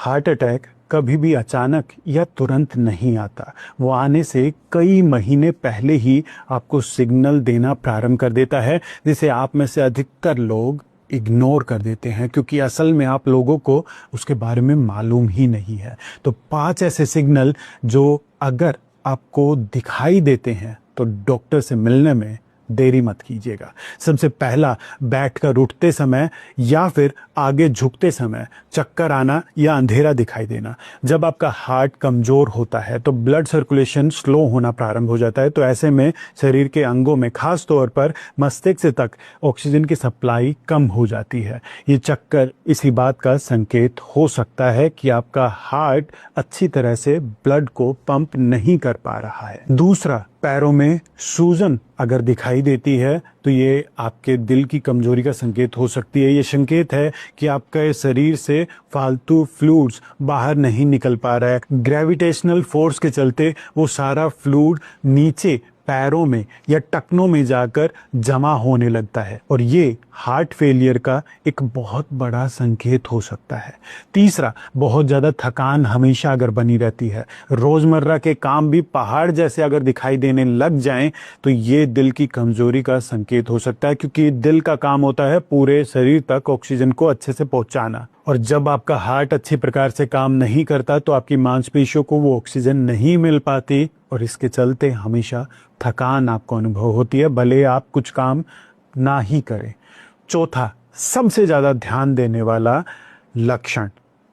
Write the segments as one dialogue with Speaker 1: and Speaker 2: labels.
Speaker 1: Heart attack कभी भी अचानक या तुरंत नहीं आता। वो आने से कई महीने पहले ही आपको सिग्नल देना प्रारंभ कर देता है, जिसे आप में से अधिकतर लोग इग्नोर कर देते हैं, क्योंकि असल में आप लोगों को उसके बारे में मालूम ही नहीं है। तो 5 ऐसे सिग्नल जो अगर आपको दिखाई देते हैं तो डॉक्टर से मिलने में देरी मत कीजिएगा। सबसे पहला, बैठकर उठते समय या फिर आगे झुकते समय चक्कर आना या अंधेरा दिखाई देना। जब आपका हार्ट कमजोर होता है तो ब्लड सर्कुलेशन स्लो होना प्रारंभ हो जाता है। तो ऐसे में शरीर के अंगों में, खास तौर पर मस्तिष्क तक ऑक्सीजन की सप्लाई कम हो जाती है। ये चक्कर इसी बात का संकेत हो सकता है कि आपका हार्ट अच्छी तरह से ब्लड को पंप नहीं कर पा रहा है। दूसरा, पैरों में सूजन अगर दिखाई देती है तो ये आपके दिल की कमजोरी का संकेत हो सकती है। ये संकेत है कि आपके शरीर से फालतू फ्लूइड्स बाहर नहीं निकल पा रहा है। ग्रेविटेशनल फोर्स के चलते वो सारा फ्लूइड नीचे पैरों में या टखनों में जाकर जमा होने लगता है और ये हार्ट फेलियर का एक बहुत बड़ा संकेत हो सकता है। तीसरा, बहुत ज़्यादा थकान हमेशा अगर बनी रहती है, रोज़मर्रा के काम भी पहाड़ जैसे अगर दिखाई देने लग जाएं, तो ये दिल की कमजोरी का संकेत हो सकता है, क्योंकि दिल का काम होता है पूरे शरीर तक ऑक्सीजन को अच्छे से पहुंचाना। और जब आपका हार्ट अच्छी प्रकार से काम नहीं करता तो आपकी मांसपेशियों को वो ऑक्सीजन नहीं मिल पाती और इसके चलते हमेशा थकान आपको अनुभव होती है, भले आप कुछ काम ना ही करें। चौथा, सबसे ज्यादा ध्यान देने वाला लक्षण,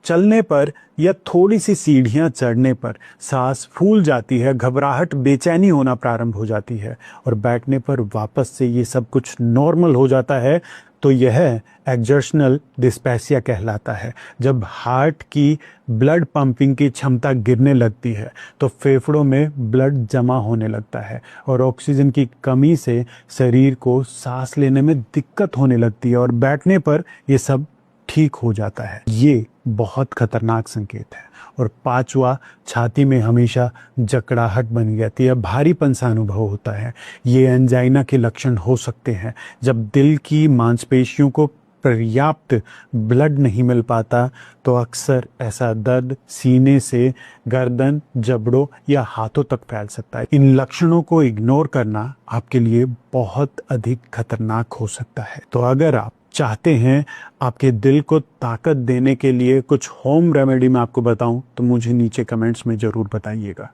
Speaker 1: चलने पर या थोड़ी सी सीढ़ियां चढ़ने पर सांस फूल जाती है, घबराहट, बेचैनी होना प्रारंभ हो जाती है और बैठने पर वापस से ये सब कुछ नॉर्मल हो जाता है, तो यह एक्सर्शनल डिस्पेसिया कहलाता है। जब हार्ट की ब्लड पंपिंग की क्षमता गिरने लगती है तो फेफड़ों में ब्लड जमा होने लगता है और ऑक्सीजन की कमी से शरीर को सांस लेने में दिक्कत होने लगती है और बैठने पर यह सब ठीक हो जाता है। ये बहुत खतरनाक संकेत है। और पांचवा, छाती में हमेशा जकड़ाहट बनी रहती है, भारीपन सा अनुभव होता है। ये एंजाइना के लक्षण हो सकते हैं। जब दिल की मांसपेशियों को पर्याप्त ब्लड नहीं मिल पाता तो अक्सर ऐसा दर्द सीने से गर्दन, जबड़ों या हाथों तक फैल सकता है। इन लक्षणों को इग्नोर करना आपके लिए बहुत अधिक खतरनाक हो सकता है। तो अगर आप चाहते हैं आपके दिल को ताकत देने के लिए कुछ होम रेमेडी मैं आपको बताऊं तो मुझे नीचे कमेंट्स में ज़रूर बताइएगा।